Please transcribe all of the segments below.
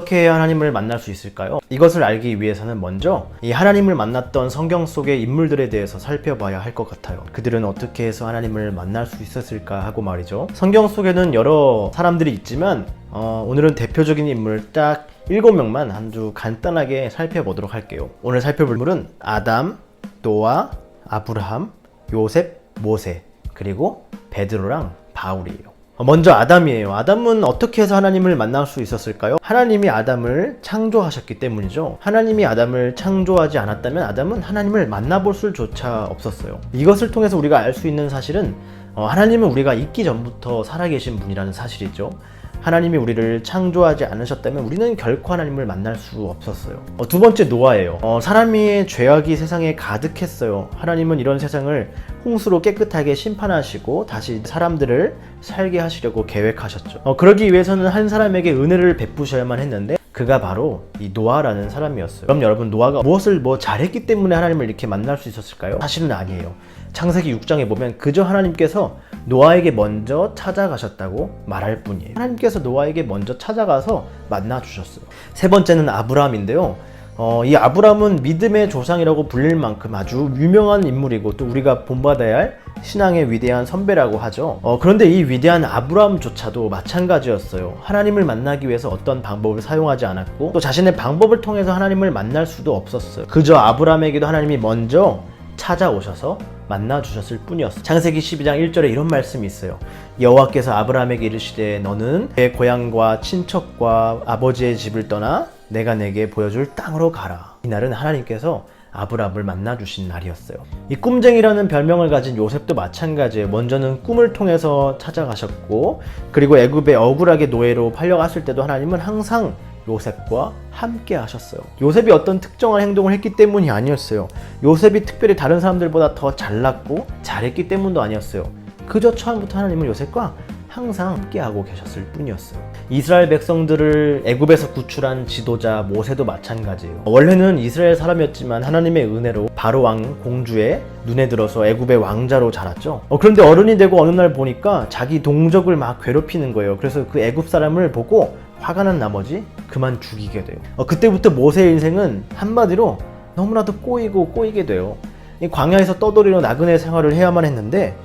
어떻게 하나님을 만날 수 있을까요? 이것을 알기 위해서는 먼저 이 하나님을 만났던 성경 속의 인물들에 대해서 살펴봐야 할 것 같아요. 그들은 어떻게 해서 하나님을 만날 수 있었을까 하고 말이죠. 성경 속에는 여러 사람들이 있지만 오늘은 대표적인 인물 딱 7명만 아주 간단하게 살펴보도록 할게요. 오늘 살펴볼 인물은 아담, 노아, 아브라함, 요셉, 모세, 그리고 베드로랑 바울이에요. 먼저 아담이에요. 아담은 어떻게 해서 하나님을 만날 수 있었을까요? 하나님이 아담을 창조하셨기 때문이죠. 하나님이 아담을 창조하지 않았다면 아담은 하나님을 만나볼 수조차 없었어요. 이것을 통해서 우리가 알 수 있는 사실은 하나님은 우리가 있기 전부터 살아계신 분이라는 사실이죠. 하나님이 우리를 창조하지 않으셨다면 우리는 결코 하나님을 만날 수 없었어요. 두 번째 노아예요. 사람의 죄악이 세상에 가득했어요. 하나님은 이런 세상을 홍수로 깨끗하게 심판하시고 다시 사람들을 살게 하시려고 계획하셨죠. 그러기 위해서는 한 사람에게 은혜를 베푸셔야만 했는데 그가 바로 이 노아라는 사람이었어요. 그럼 여러분, 노아가 무엇을 잘했기 때문에 하나님을 이렇게 만날 수 있었을까요? 사실은 아니에요. 창세기 6장에 보면 그저 하나님께서 노아에게 먼저 찾아가셨다고 말할 뿐이에요. 하나님께서 노아에게 먼저 찾아가서 만나 주셨어요. 세 번째는 아브라함인데요. 이 아브라함은 믿음의 조상이라고 불릴 만큼 아주 유명한 인물이고 또 우리가 본받아야 할 신앙의 위대한 선배라고 하죠. 그런데 이 위대한 아브라함조차도 마찬가지였어요. 하나님을 만나기 위해서 어떤 방법을 사용하지 않았고 또 자신의 방법을 통해서 하나님을 만날 수도 없었어요. 그저 아브라함에게도 하나님이 먼저 찾아오셔서 만나 주셨을 뿐이었어요. 창세기 12장 1절에 이런 말씀이 있어요. 여호와께서 아브라함에게 이르시되 너는 내 고향과 친척과 아버지의 집을 떠나 내가 내게 보여줄 땅으로 가라. 이날은 하나님께서 아브라함을 만나 주신 날이었어요. 이 꿈쟁이라는 별명을 가진 요셉도 마찬가지예요. 먼저는 꿈을 통해서 찾아가셨고 그리고 애굽에 억울하게 노예로 팔려갔을 때도 하나님은 항상 요셉과 함께 하셨어요. 요셉이 어떤 특정한 행동을 했기 때문이 아니었어요. 요셉이 특별히 다른 사람들보다 더 잘났고 잘했기 때문도 아니었어요. 그저 처음부터 하나님은 요셉과 항상 함께하고 계셨을 뿐이었어요. 이스라엘 백성들을 애굽에서 구출한 지도자 모세도 마찬가지예요. 원래는 이스라엘 사람이었지만 하나님의 은혜로 바로 왕 공주의 눈에 들어서 애굽의 왕자로 자랐죠. 그런데 어른이 되고 어느 날 보니까 자기 동족을 막 괴롭히는 거예요. 그래서 그 애굽 사람을 보고 화가 난 나머지 그만 죽이게 돼요. 그때부터 모세의 인생은 한마디로 너무나도 꼬이게 돼요. 이 광야에서 떠돌이로 나그네 생활을 해야만 했는데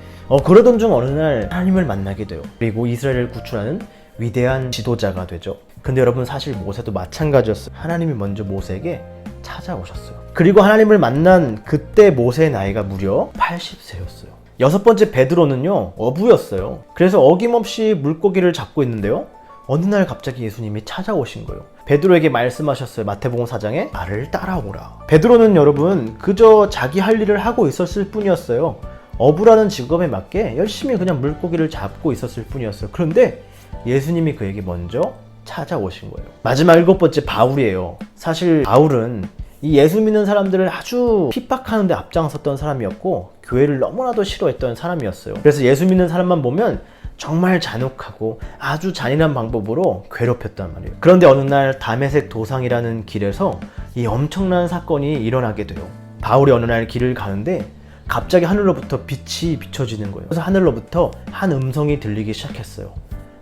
그러던 중 어느 날 하나님을 만나게 돼요. 그리고 이스라엘을 구출하는 위대한 지도자가 되죠. 근데 여러분, 사실 모세도 마찬가지였어요. 하나님이 먼저 모세에게 찾아오셨어요. 그리고 하나님을 만난 그때 모세의 나이가 무려 80세였어요. 여섯 번째 베드로는요, 어부였어요. 그래서 어김없이 물고기를 잡고 있는데요, 어느 날 갑자기 예수님이 찾아오신 거예요. 베드로에게 말씀하셨어요. 마태복음 4장에 나를 따라오라. 베드로는 여러분 그저 자기 할 일을 하고 있었을 뿐이었어요. 어부라는 직업에 맞게 열심히 그냥 물고기를 잡고 있었을 뿐이었어요. 그런데 예수님이 그에게 먼저 찾아오신 거예요. 마지막 7번째 바울이에요. 사실 바울은 이 예수 믿는 사람들을 아주 핍박하는 데 앞장섰던 사람이었고 교회를 너무나도 싫어했던 사람이었어요. 그래서 예수 믿는 사람만 보면 정말 잔혹하고 아주 잔인한 방법으로 괴롭혔단 말이에요. 그런데 어느 날 다메섹 도상이라는 길에서 이 엄청난 사건이 일어나게 돼요. 바울이 어느 날 길을 가는데 갑자기 하늘로부터 빛이 비춰지는 거예요. 그래서 하늘로부터 한 음성이 들리기 시작했어요.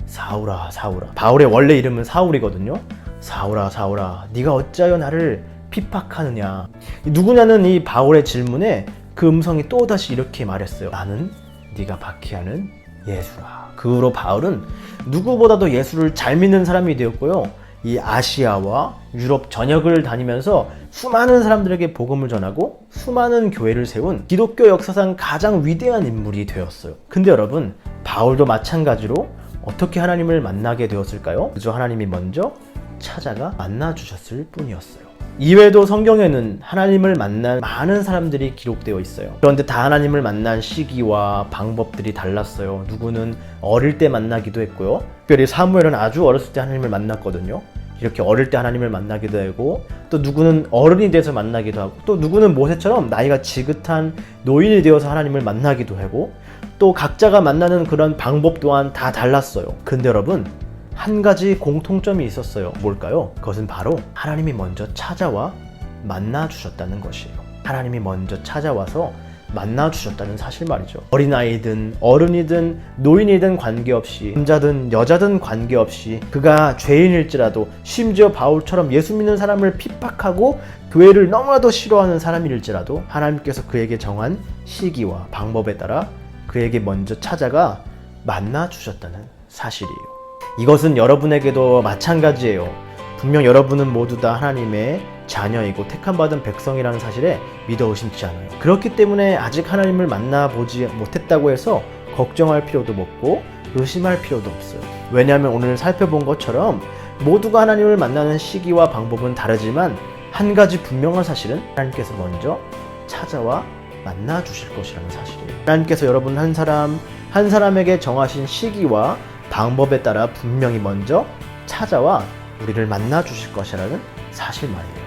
사울아, 사울아. 바울의 원래 이름은 사울이거든요. 사울아, 사울아, 네가 어찌하여 나를 핍박하느냐. 누구냐는 이 바울의 질문에 그 음성이 또다시 이렇게 말했어요. 나는 네가 박해하는 예수라. 그 후로 바울은 누구보다도 예수를 잘 믿는 사람이 되었고요. 이 아시아와 유럽 전역을 다니면서 수많은 사람들에게 복음을 전하고 수많은 교회를 세운 기독교 역사상 가장 위대한 인물이 되었어요. 근데 여러분, 바울도 마찬가지로 어떻게 하나님을 만나게 되었을까요? 그저 하나님이 먼저 찾아가 만나 주셨을 뿐이었어요. 이외에도 성경에는 하나님을 만난 많은 사람들이 기록되어 있어요. 그런데 다 하나님을 만난 시기와 방법들이 달랐어요. 누구는 어릴 때 만나기도 했고요. 특별히 사무엘은 아주 어렸을 때 하나님을 만났거든요. 이렇게 어릴 때 하나님을 만나기도 하고, 또 누구는 어른이 돼서 만나기도 하고, 또 누구는 모세처럼 나이가 지긋한 노인이 되어서 하나님을 만나기도 하고, 또 각자가 만나는 그런 방법 또한 다 달랐어요. 근데 여러분, 한 가지 공통점이 있었어요. 뭘까요? 그것은 바로 하나님이 먼저 찾아와 만나 주셨다는 것이에요. 하나님이 먼저 찾아와서 만나 주셨다는 사실 말이죠. 어린아이든 어른이든 노인이든 관계없이, 남자든 여자든 관계없이, 그가 죄인일지라도, 심지어 바울처럼 예수 믿는 사람을 핍박하고 교회를 너무나도 싫어하는 사람일지라도 하나님께서 그에게 정한 시기와 방법에 따라 그에게 먼저 찾아가 만나 주셨다는 사실이에요. 이것은 여러분에게도 마찬가지예요. 분명 여러분은 모두 다 하나님의 자녀이고 택함받은 백성이라는 사실에 믿어 의심치 않아요. 그렇기 때문에 아직 하나님을 만나보지 못했다고 해서 걱정할 필요도 없고 의심할 필요도 없어요. 왜냐하면 오늘 살펴본 것처럼 모두가 하나님을 만나는 시기와 방법은 다르지만 한 가지 분명한 사실은 하나님께서 먼저 찾아와 만나 주실 것이라는 사실이에요. 하나님께서 여러분 한 사람에게 정하신 시기와 방법에 따라 분명히 먼저 찾아와 우리를 만나 주실 것이라는 사실 말이에요.